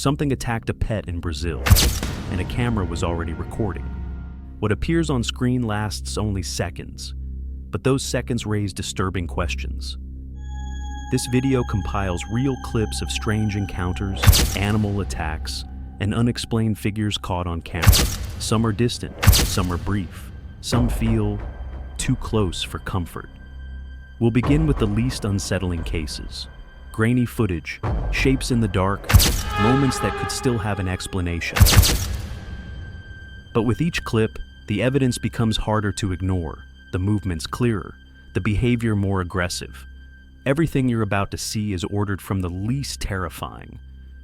Something attacked a pet in Brazil, and a camera was already recording. What appears on screen lasts only seconds, but those seconds raise disturbing questions. This video compiles real clips of strange encounters, animal attacks, and unexplained figures caught on camera. Some are distant, some are brief, some feel too close for comfort. We'll begin with the least unsettling cases. Grainy footage, shapes in the dark, moments that could still have an explanation. But with each clip, the evidence becomes harder to ignore, the movements clearer, the behavior more aggressive. Everything you're about to see is ordered from the least terrifying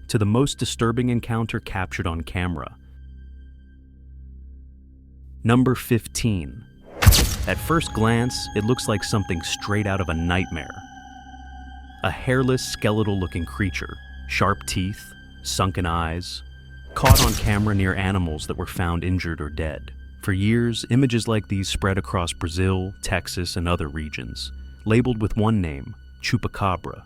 to the most disturbing encounter captured on camera. Number 15. At first glance, it looks like something straight out of a nightmare. A hairless, skeletal-looking creature, sharp teeth, sunken eyes, caught on camera near animals that were found injured or dead. For years, images like these spread across Brazil, Texas, and other regions, labeled with one name, Chupacabra.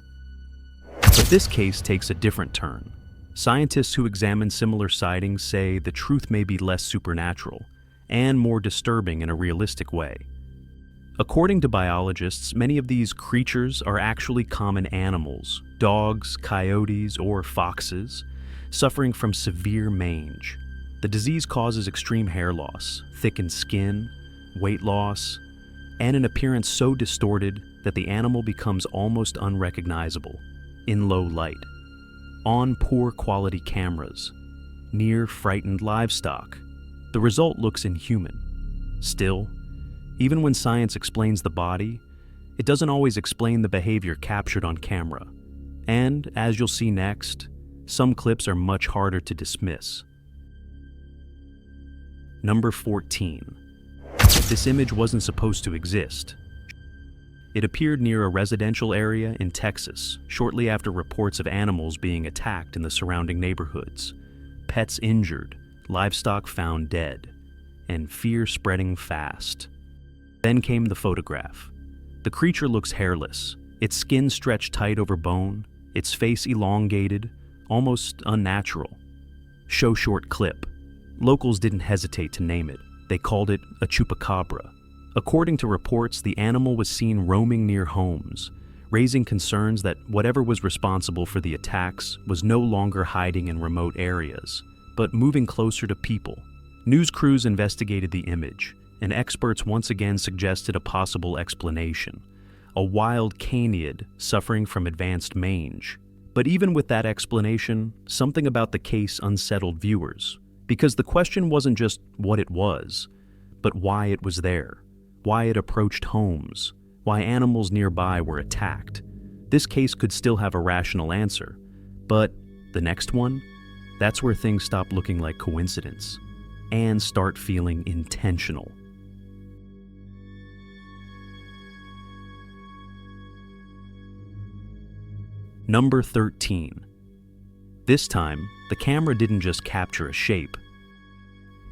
But this case takes a different turn. Scientists who examine similar sightings say the truth may be less supernatural and more disturbing in a realistic way. According to biologists, many of these creatures are actually common animals, dogs, coyotes, or foxes, suffering from severe mange. The disease causes extreme hair loss, thickened skin, weight loss, and an appearance so distorted that the animal becomes almost unrecognizable in low light, on poor quality cameras, near frightened livestock. The result looks inhuman. Still, even when science explains the body, it doesn't always explain the behavior captured on camera. And, as you'll see next, some clips are much harder to dismiss. Number 14. This image wasn't supposed to exist. It appeared near a residential area in Texas, shortly after reports of animals being attacked in the surrounding neighborhoods, pets injured, livestock found dead, and fear spreading fast. Then came the photograph. The creature looks hairless, its skin stretched tight over bone, its face elongated, almost unnatural. Show short clip. Locals didn't hesitate to name it. They called it a Chupacabra. According to reports, the animal was seen roaming near homes, raising concerns that whatever was responsible for the attacks was no longer hiding in remote areas, but moving closer to people. News crews investigated the image, and experts once again suggested a possible explanation: a wild caniid suffering from advanced mange. But even with that explanation, something about the case unsettled viewers, because the question wasn't just what it was, but why it was there, why it approached homes, why animals nearby were attacked. This case could still have a rational answer, but the next one? That's where things stop looking like coincidence and start feeling intentional. Number 13. This time, the camera didn't just capture a shape.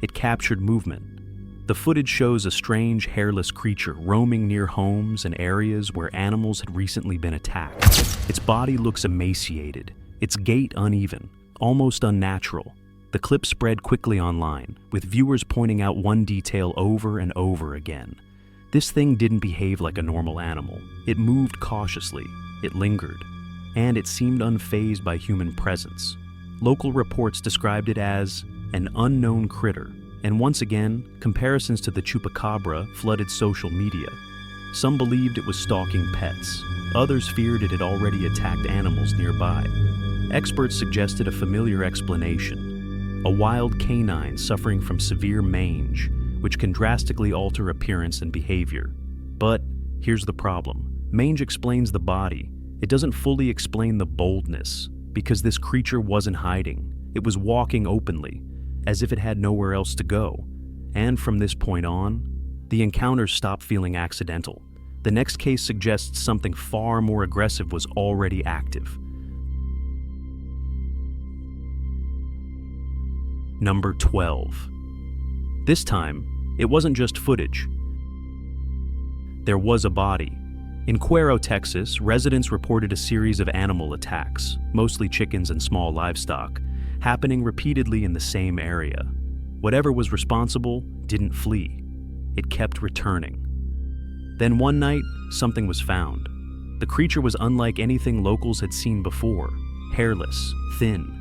It captured movement. The footage shows a strange, hairless creature roaming near homes and areas where animals had recently been attacked. Its body looks emaciated, its gait uneven, almost unnatural. The clip spread quickly online, with viewers pointing out one detail over and over again. This thing didn't behave like a normal animal. It moved cautiously, it lingered, and it seemed unfazed by human presence. Local reports described it as an unknown critter, and once again, comparisons to the Chupacabra flooded social media. Some believed it was stalking pets. Others feared it had already attacked animals nearby. Experts suggested a familiar explanation: a wild canine suffering from severe mange, which can drastically alter appearance and behavior. But here's the problem. Mange explains the body. It doesn't fully explain the boldness, because this creature wasn't hiding. It was walking openly, as if it had nowhere else to go. And from this point on, the encounters stopped feeling accidental. The next case suggests something far more aggressive was already active. Number 12. This time, it wasn't just footage. There was a body. In Cuero, Texas, residents reported a series of animal attacks, mostly chickens and small livestock, happening repeatedly in the same area. Whatever was responsible didn't flee. It kept returning. Then one night, something was found. The creature was unlike anything locals had seen before, hairless, thin.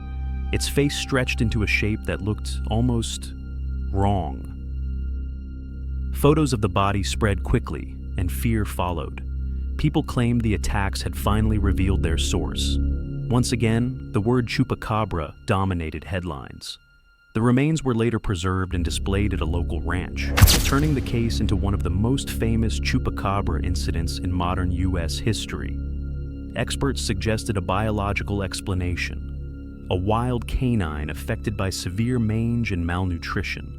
Its face stretched into a shape that looked almost wrong. Photos of the body spread quickly, and fear followed. People claimed the attacks had finally revealed their source. Once again, the word Chupacabra dominated headlines. The remains were later preserved and displayed at a local ranch, turning the case into one of the most famous Chupacabra incidents in modern U.S. history. Experts suggested a biological explanation: a wild canine affected by severe mange and malnutrition.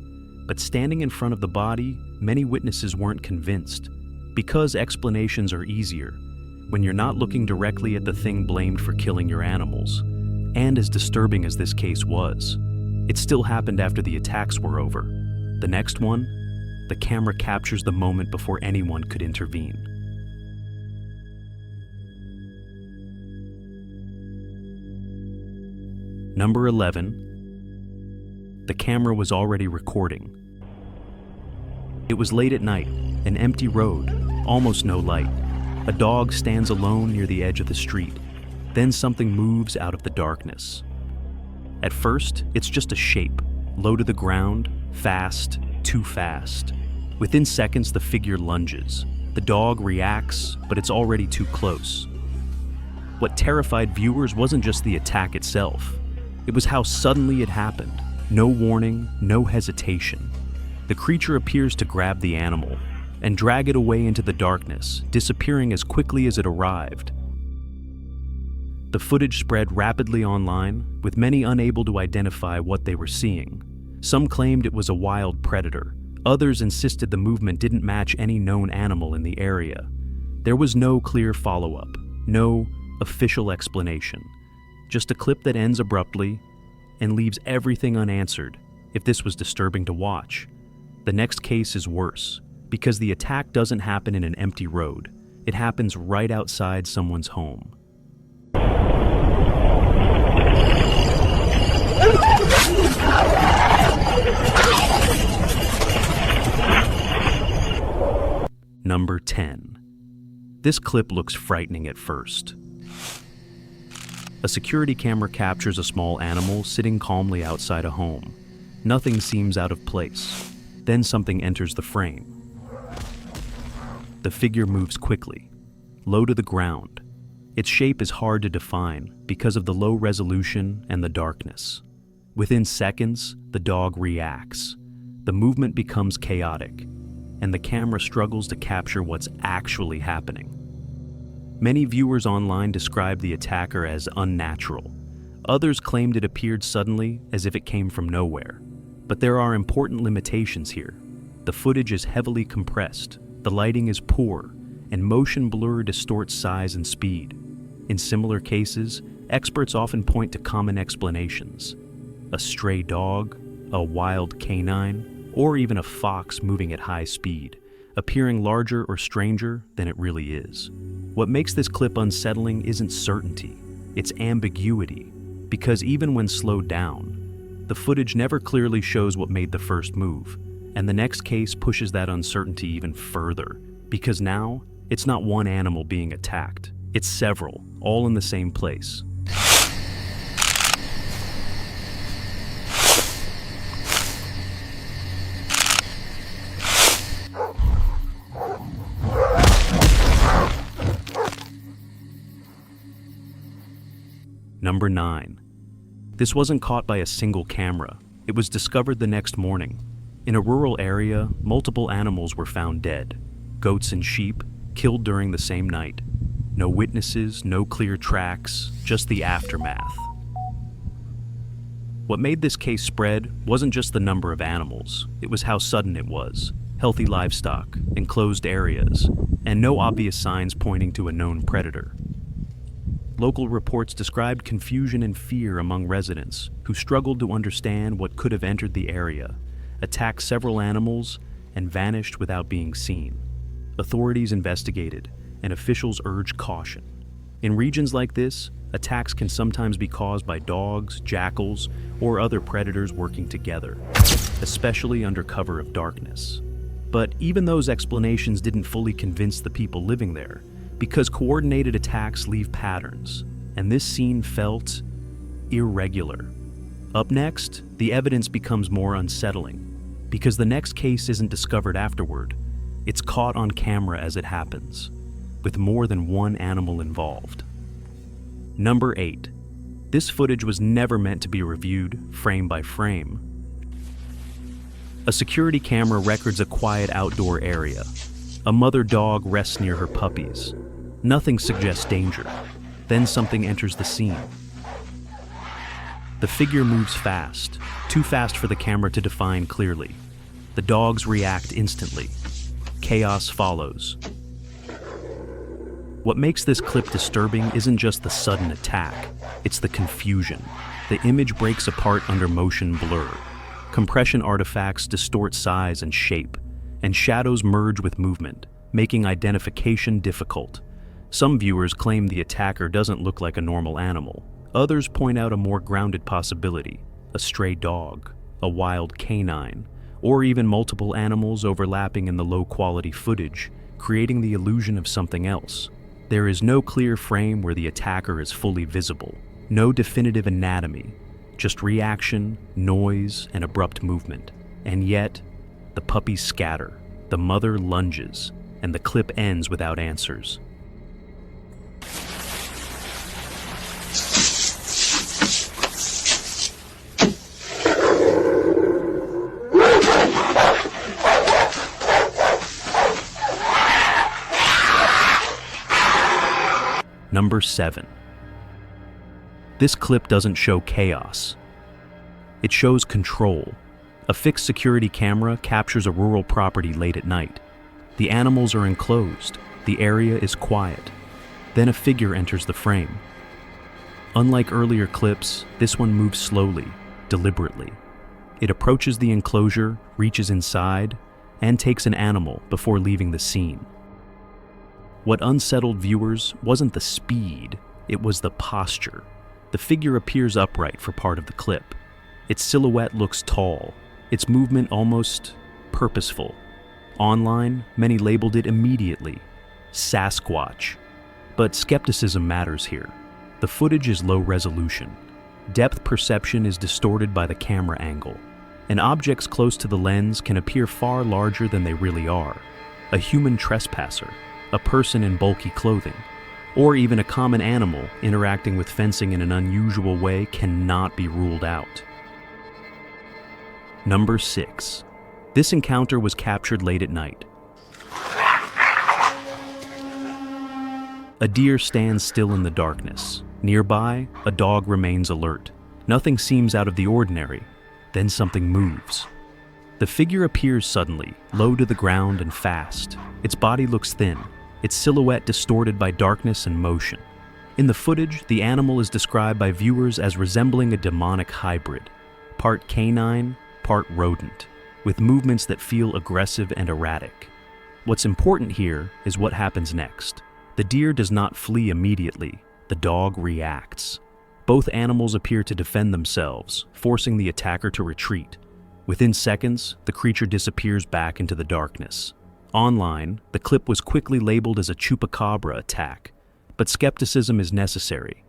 But standing in front of the body, many witnesses weren't convinced. Because explanations are easier when you're not looking directly at the thing blamed for killing your animals. And as disturbing as this case was, it still happened after the attacks were over. The next one, the camera captures the moment before anyone could intervene. Number 11. The camera was already recording. It was late at night, an empty road, almost no light. A dog stands alone near the edge of the street. Then something moves out of the darkness. At first, it's just a shape, low to the ground, fast, too fast. Within seconds, the figure lunges. The dog reacts, but it's already too close. What terrified viewers wasn't just the attack itself. It was how suddenly it happened. No warning, no hesitation. The creature appears to grab the animal and drag it away into the darkness, disappearing as quickly as it arrived. The footage spread rapidly online, with many unable to identify what they were seeing. Some claimed it was a wild predator. Others insisted the movement didn't match any known animal in the area. There was no clear follow-up, no official explanation. Just a clip that ends abruptly and leaves everything unanswered. If this was disturbing to watch, the next case is worse, because the attack doesn't happen in an empty road. It happens right outside someone's home. Number 10. This clip looks frightening at first. A security camera captures a small animal sitting calmly outside a home. Nothing seems out of place. Then something enters the frame. The figure moves quickly, low to the ground. Its shape is hard to define because of the low resolution and the darkness. Within seconds, the dog reacts. The movement becomes chaotic, and the camera struggles to capture what's actually happening. Many viewers online described the attacker as unnatural. Others claimed it appeared suddenly, as if it came from nowhere. But there are important limitations here. The footage is heavily compressed, the lighting is poor, and motion blur distorts size and speed. In similar cases, experts often point to common explanations: a stray dog, a wild canine, or even a fox moving at high speed, appearing larger or stranger than it really is. What makes this clip unsettling isn't certainty, it's ambiguity, because even when slowed down, the footage never clearly shows what made the first move, and the next case pushes that uncertainty even further, because now it's not one animal being attacked, it's several, all in the same place. Number 9. This wasn't caught by a single camera. It was discovered the next morning. In a rural area, multiple animals were found dead. Goats and sheep, killed during the same night. No witnesses, no clear tracks, just the aftermath. What made this case spread wasn't just the number of animals, it was how sudden it was. Healthy livestock, enclosed areas, and no obvious signs pointing to a known predator. Local reports described confusion and fear among residents who struggled to understand what could have entered the area, attacked several animals, and vanished without being seen. Authorities investigated, and officials urged caution. In regions like this, attacks can sometimes be caused by dogs, jackals, or other predators working together, especially under cover of darkness. But even those explanations didn't fully convince the people living there, because coordinated attacks leave patterns, and this scene felt irregular. Up next, the evidence becomes more unsettling, because the next case isn't discovered afterward. It's caught on camera as it happens, with more than one animal involved. Number 8. This footage was never meant to be reviewed frame by frame. A security camera records a quiet outdoor area. A mother dog rests near her puppies. Nothing suggests danger. Then something enters the scene. The figure moves fast, too fast for the camera to define clearly. The dogs react instantly. Chaos follows. What makes this clip disturbing isn't just the sudden attack, it's the confusion. The image breaks apart under motion blur. Compression artifacts distort size and shape, and shadows merge with movement, making identification difficult. Some viewers claim the attacker doesn't look like a normal animal. Others point out a more grounded possibility: a stray dog, a wild canine, or even multiple animals overlapping in the low-quality footage, creating the illusion of something else. There is no clear frame where the attacker is fully visible, no definitive anatomy, just reaction, noise, and abrupt movement. And yet, the puppies scatter, the mother lunges, and the clip ends without answers. Number 7. This clip doesn't show chaos. It shows control. A fixed security camera captures a rural property late at night. The animals are enclosed. The area is quiet. Then a figure enters the frame. Unlike earlier clips, this one moves slowly, deliberately. It approaches the enclosure, reaches inside, and takes an animal before leaving the scene. What unsettled viewers wasn't the speed, it was the posture. The figure appears upright for part of the clip. Its silhouette looks tall, its movement almost purposeful. Online, many labeled it immediately Sasquatch. But skepticism matters here. The footage is low resolution. Depth perception is distorted by the camera angle, and objects close to the lens can appear far larger than they really are. A human trespasser, a person in bulky clothing, or even a common animal interacting with fencing in an unusual way cannot be ruled out. Number 6. This encounter was captured late at night. A deer stands still in the darkness. Nearby, a dog remains alert. Nothing seems out of the ordinary. Then something moves. The figure appears suddenly, low to the ground and fast. Its body looks thin, its silhouette distorted by darkness and motion. In the footage, the animal is described by viewers as resembling a demonic hybrid, part canine, part rodent, with movements that feel aggressive and erratic. What's important here is what happens next. The deer does not flee immediately, the dog reacts. Both animals appear to defend themselves, forcing the attacker to retreat. Within seconds, the creature disappears back into the darkness. Online, the clip was quickly labeled as a Chupacabra attack, but skepticism is necessary.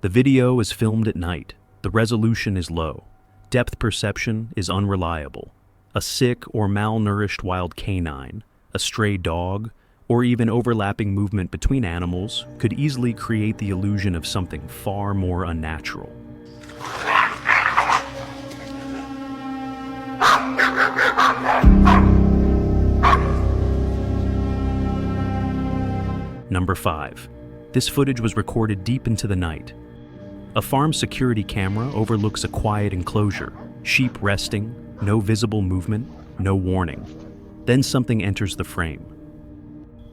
The video is filmed at night. The resolution is low. Depth perception is unreliable. A sick or malnourished wild canine, a stray dog, or even overlapping movement between animals could easily create the illusion of something far more unnatural. Number 5. This footage was recorded deep into the night. A farm security camera overlooks a quiet enclosure, sheep resting, no visible movement, no warning. Then something enters the frame.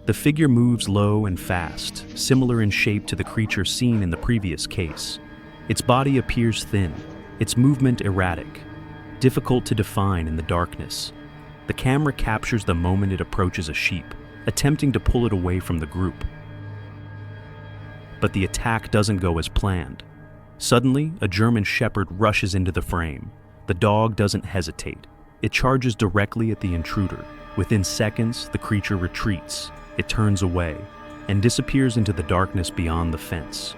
The figure moves low and fast, similar in shape to the creature seen in the previous case. Its body appears thin, its movement erratic, difficult to define in the darkness. The camera captures the moment it approaches a sheep, attempting to pull it away from the group. but the attack doesn't go as planned. Suddenly, a German shepherd rushes into the frame. The dog doesn't hesitate. It charges directly at the intruder. Within seconds, the creature retreats. It turns away and disappears into the darkness beyond the fence.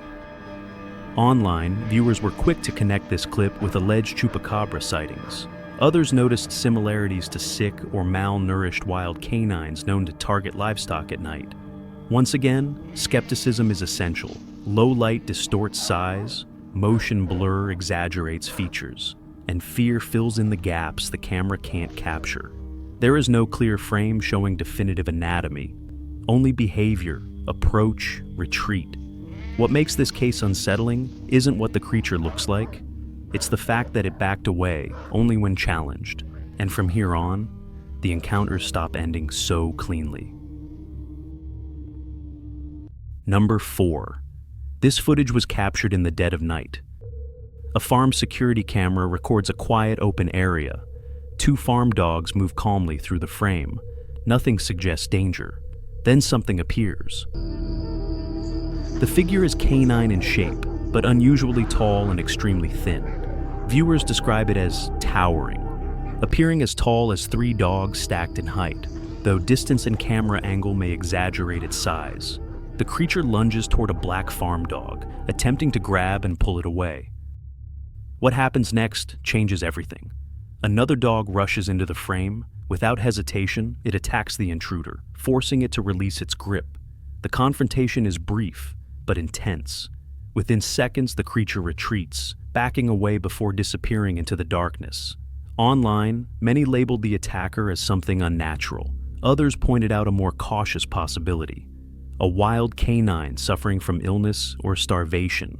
Online, viewers were quick to connect this clip with alleged Chupacabra sightings. Others noticed similarities to sick or malnourished wild canines known to target livestock at night. Once again, skepticism is essential. Low light distorts size, motion blur exaggerates features, and fear fills in the gaps the camera can't capture. There is no clear frame showing definitive anatomy, only behavior, approach, retreat. What makes this case unsettling isn't what the creature looks like, it's the fact that it backed away only when challenged, and from here on, the encounters stop ending so cleanly. Number 4. This footage was captured in the dead of night. A farm security camera records a quiet open area. 2 farm dogs move calmly through the frame. Nothing suggests danger. Then something appears. The figure is canine in shape, but unusually tall and extremely thin. Viewers describe it as towering, appearing as tall as 3 dogs stacked in height, though distance and camera angle may exaggerate its size. The creature lunges toward a black farm dog, attempting to grab and pull it away. What happens next changes everything. Another dog rushes into the frame. Without hesitation, it attacks the intruder, forcing it to release its grip. The confrontation is brief, but intense. Within seconds, the creature retreats, backing away before disappearing into the darkness. Online, many labeled the attacker as something unnatural. Others pointed out a more cautious possibility: a wild canine suffering from illness or starvation,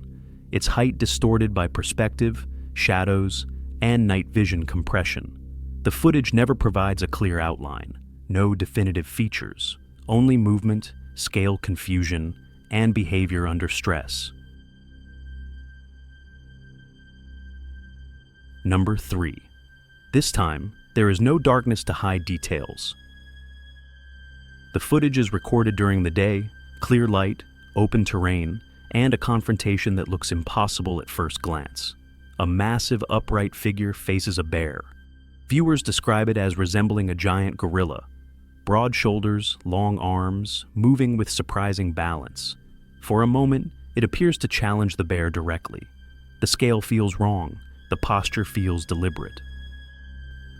its height distorted by perspective, shadows, and night vision compression. The footage never provides a clear outline, no definitive features, only movement, scale confusion, and behavior under stress. Number 3. This time, there is no darkness to hide details. The footage is recorded during the day, clear light, open terrain, and a confrontation that looks impossible at first glance. A massive upright figure faces a bear. Viewers describe it as resembling a giant gorilla. Broad shoulders, long arms, moving with surprising balance. For a moment, it appears to challenge the bear directly. The scale feels wrong, the posture feels deliberate.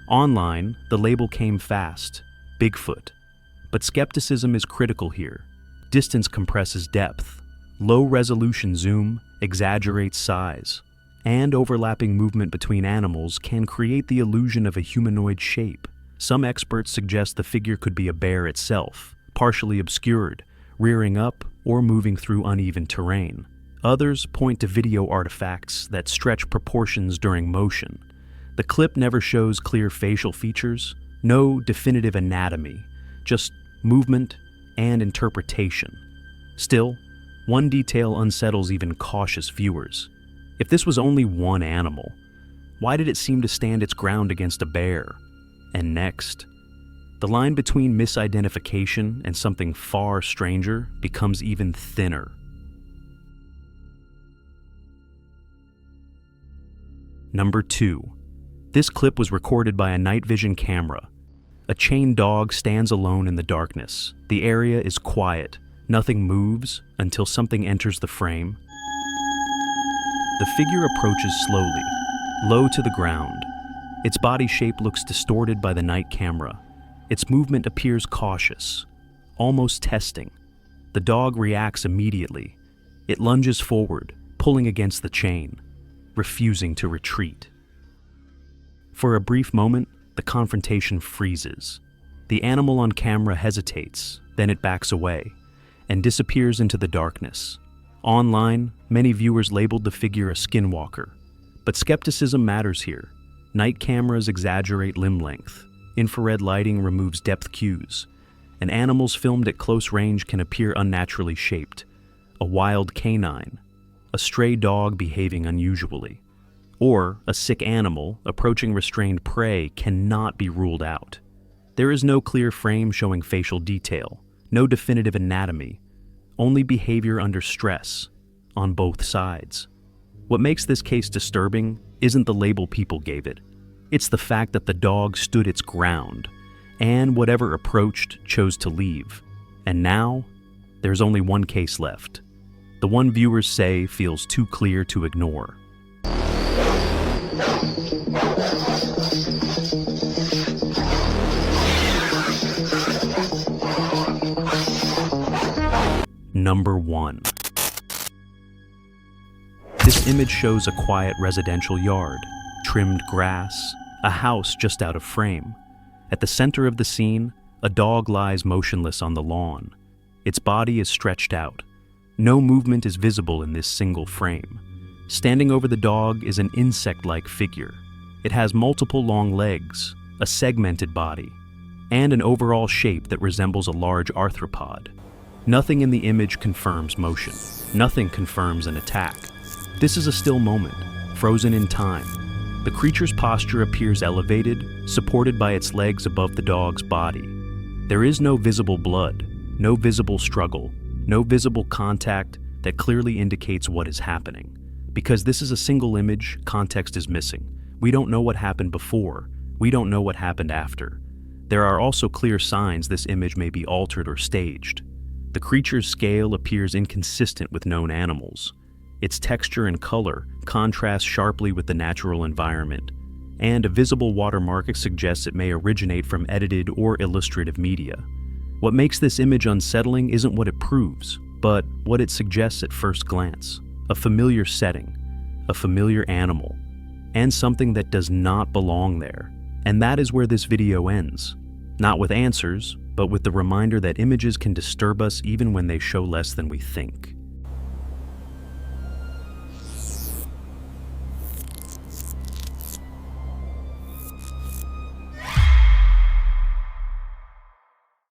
Online, the label came fast: Bigfoot. But skepticism is critical here. Distance compresses depth. Low-resolution zoom exaggerates size. And overlapping movement between animals can create the illusion of a humanoid shape. Some experts suggest the figure could be a bear itself, partially obscured, rearing up or moving through uneven terrain. Others point to video artifacts that stretch proportions during motion. The clip never shows clear facial features, no definitive anatomy, just movement and interpretation. Still, one detail unsettles even cautious viewers. If this was only one animal, why did it seem to stand its ground against a bear? And next, the line between misidentification and something far stranger becomes even thinner. Number 2. This clip was recorded by a night vision camera. A chained dog stands alone in the darkness. The area is quiet. Nothing moves until something enters the frame. The figure approaches slowly, low to the ground. Its body shape looks distorted by the night camera. Its movement appears cautious, almost testing. The dog reacts immediately. It lunges forward, pulling against the chain, refusing to retreat. For a brief moment, the confrontation freezes. The animal on camera hesitates, then it backs away, and disappears into the darkness. Online, many viewers labeled the figure a skinwalker. But skepticism matters here. Night cameras exaggerate limb length. Infrared lighting removes depth cues. And animals filmed at close range can appear unnaturally shaped. A wild canine, a stray dog behaving unusually, or a sick animal approaching restrained prey cannot be ruled out. There is no clear frame showing facial detail, no definitive anatomy, only behavior under stress, on both sides. What makes this case disturbing isn't the label people gave it. It's the fact that the dog stood its ground, and whatever approached chose to leave. And now, there's only one case left. The one viewers say feels too clear to ignore. Number 1. This image shows a quiet residential yard, trimmed grass, a house just out of frame. At the center of the scene, a dog lies motionless on the lawn. Its body is stretched out. No movement is visible in this single frame. Standing over the dog is an insect-like figure. It has multiple long legs, a segmented body, and an overall shape that resembles a large arthropod. Nothing in the image confirms motion. Nothing confirms an attack. This is a still moment, frozen in time. The creature's posture appears elevated, supported by its legs above the dog's body. There is no visible blood, no visible struggle, no visible contact that clearly indicates what is happening. Because this is a single image, context is missing. We don't know what happened before. We don't know what happened after. There are also clear signs this image may be altered or staged. The creature's scale appears inconsistent with known animals. Its texture and color contrast sharply with the natural environment, and a visible watermark suggests it may originate from edited or illustrative media. What makes this image unsettling isn't what it proves, but what it suggests at first glance. A familiar setting, a familiar animal, and something that does not belong there. And that is where this video ends. Not with answers, but with the reminder that images can disturb us even when they show less than we think.